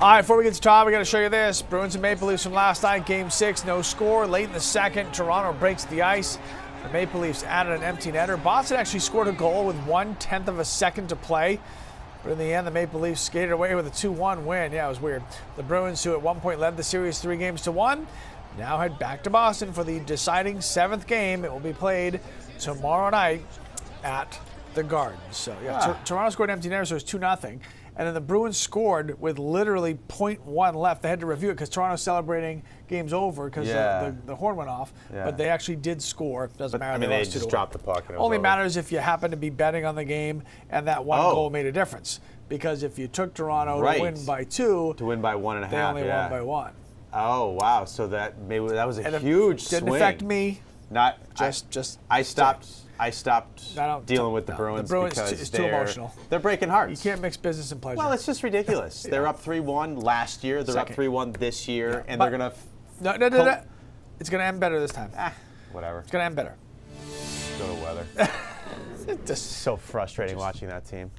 All right, before we get to Todd, we got to show you this. Bruins and Maple Leafs from last night, Game 6, no score. Late in the second, Toronto breaks the ice. The Maple Leafs added an empty netter. Boston actually scored a goal with 1/10 of a second to play. But in the end, the Maple Leafs skated away with a 2-1 win. Yeah, it was weird. The Bruins, who at one point led the series 3-1, now head back to Boston for the deciding 7th game. It will be played tomorrow night at the Garden. So, yeah, Toronto scored an empty netter, so it was 2-0. And then the Bruins scored with literally .1 left. They had to review it because Toronto's celebrating game's over because the horn went off. Yeah. But they actually did score. Doesn't matter. I mean, they just dropped the puck. And Only matters if you happen to be betting on the game and that one goal made a difference. Because if you took Toronto to win by 2, to win by 1.5, they only won by 1. Oh wow! So that was a huge swing. Didn't affect me. Not I stopped. Sorry. I stopped dealing with the Bruins because it's too emotional. They're breaking hearts. You can't mix business and pleasure. Well, it's just ridiculous. They're up 3-1 last year. They're up 3-1 this year, and they're gonna. No. It's gonna end better this time. Whatever. It's gonna end better. Go to weather. It's just so frustrating watching that team.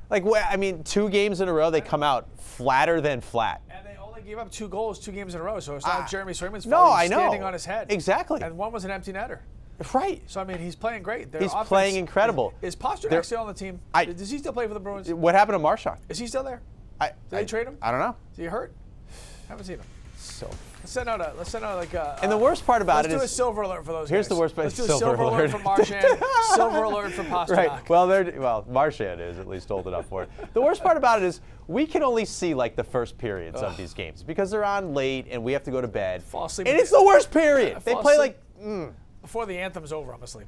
Like, I mean, 2 games in a row, they come out flatter than flat. And they only gave up 2 goals 2 games in a row, so it's not Jeremy Swayman's fault. No, I know. Standing on his head. Exactly. And one was an empty netter. Right. So, I mean, he's playing great. He's playing incredible. Is Pasternak still on the team? Does he still play for the Bruins? What happened to Marchand? Is he still there? Did they trade him? I don't know. Is he hurt? Haven't seen him. So. Let's send out like a. And the worst part about it is. Let's do a silver alert for those Here's guys. the worst part. Let's do a silver alert for Marchand. Silver alert for Pasternak. Right. Well, Marchand is at least old enough for it. The worst part about it is we can only see like the first periods of these games because they're on late and we have to go to bed. Fall asleep. And it's the worst period. They play like. Before the anthem's over, I'm asleep.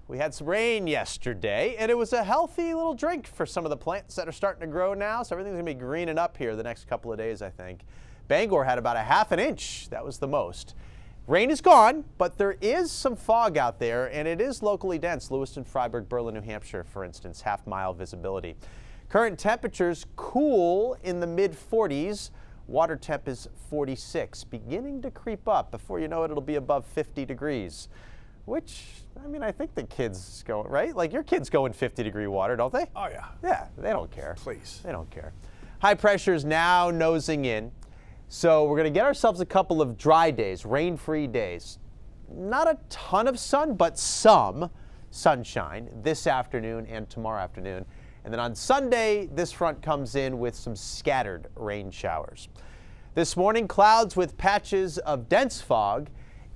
We had some rain yesterday, and it was a healthy little drink for some of the plants that are starting to grow now, so everything's going to be greening up here the next couple of days, I think. Bangor had about a ½ an inch. That was the most. Rain is gone, but there is some fog out there, and it is locally dense. Lewiston, Freiburg, Berlin, New Hampshire, for instance, half-mile visibility. Current temperatures cool in the mid-40s. Water temp is 46, beginning to creep up. Before you know it, it'll be above 50 degrees, which, I mean, I think the kids go, right? Like your kids go in 50-degree water, don't they? Oh, yeah. Yeah, they don't care. Please. They don't care. High pressure is now nosing in, so we're going to get ourselves a couple of dry days, rain-free days. Not a ton of sun, but some sunshine this afternoon and tomorrow afternoon. And then on Sunday, this front comes in with some scattered rain showers. This morning, clouds with patches of dense fog.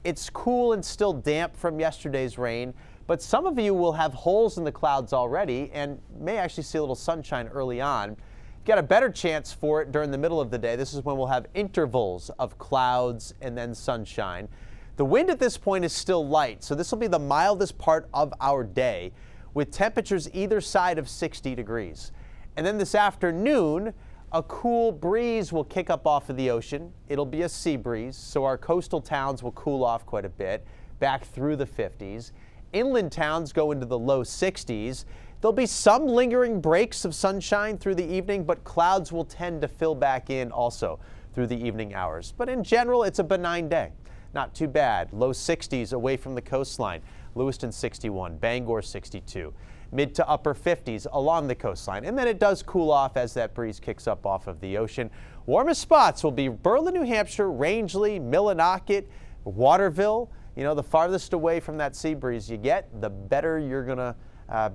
It's cool and still damp from yesterday's rain, but some of you will have holes in the clouds already and may actually see a little sunshine early on. You've got a better chance for it during the middle of the day. This is when we'll have intervals of clouds and then sunshine. The wind at this point is still light, so this will be the mildest part of our day, with temperatures either side of 60 degrees. And then this afternoon, a cool breeze will kick up off of the ocean. It'll be a sea breeze, so our coastal towns will cool off quite a bit, back through the 50s. Inland towns go into the low 60s. There'll be some lingering breaks of sunshine through the evening, but clouds will tend to fill back in also through the evening hours. But in general, it's a benign day. Not too bad. Low 60s away from the coastline. Lewiston 61, Bangor 62, mid to upper 50s along the coastline. And then it does cool off as that breeze kicks up off of the ocean. Warmest spots will be Berlin, New Hampshire, Rangeley, Millinocket, Waterville. You know, the farthest away from that sea breeze you get, the better you're going to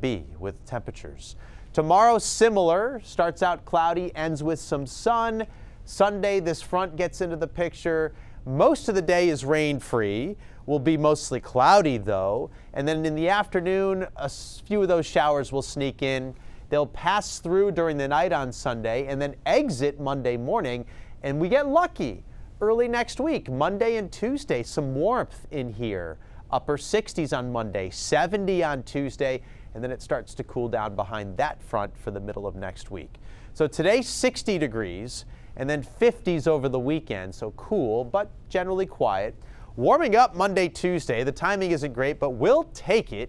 be with temperatures. Tomorrow, similar. Starts out cloudy, ends with some sun. Sunday, this front gets into the picture. Most of the day is rain-free. Will be mostly cloudy, though. And then in the afternoon, a few of those showers will sneak in. They'll pass through during the night on Sunday and then exit Monday morning. And we get lucky early next week, Monday and Tuesday, some warmth in here. Upper 60s on Monday, 70 on Tuesday, and then it starts to cool down behind that front for the middle of next week. So today, 60 degrees, and then 50s over the weekend, so cool, but generally quiet. Warming up Monday, Tuesday. The timing isn't great, but we'll take it.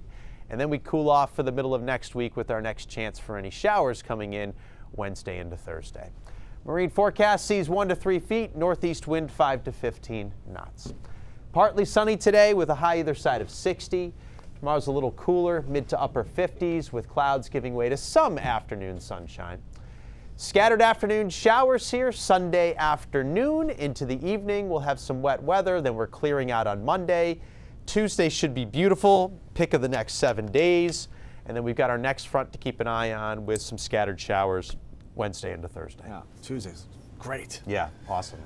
And then we cool off for the middle of next week with our next chance for any showers coming in Wednesday into Thursday. Marine forecast sees 1 to 3 feet, northeast wind 5 to 15 knots. Partly sunny today with a high either side of 60. Tomorrow's a little cooler, mid to upper 50s with clouds giving way to some afternoon sunshine. Scattered afternoon showers here Sunday afternoon. Into the evening, we'll have some wet weather. Then we're clearing out on Monday. Tuesday should be beautiful. Pick of the next 7 days. And then we've got our next front to keep an eye on with some scattered showers Wednesday into Thursday. Yeah, Tuesday's great. Yeah, awesome.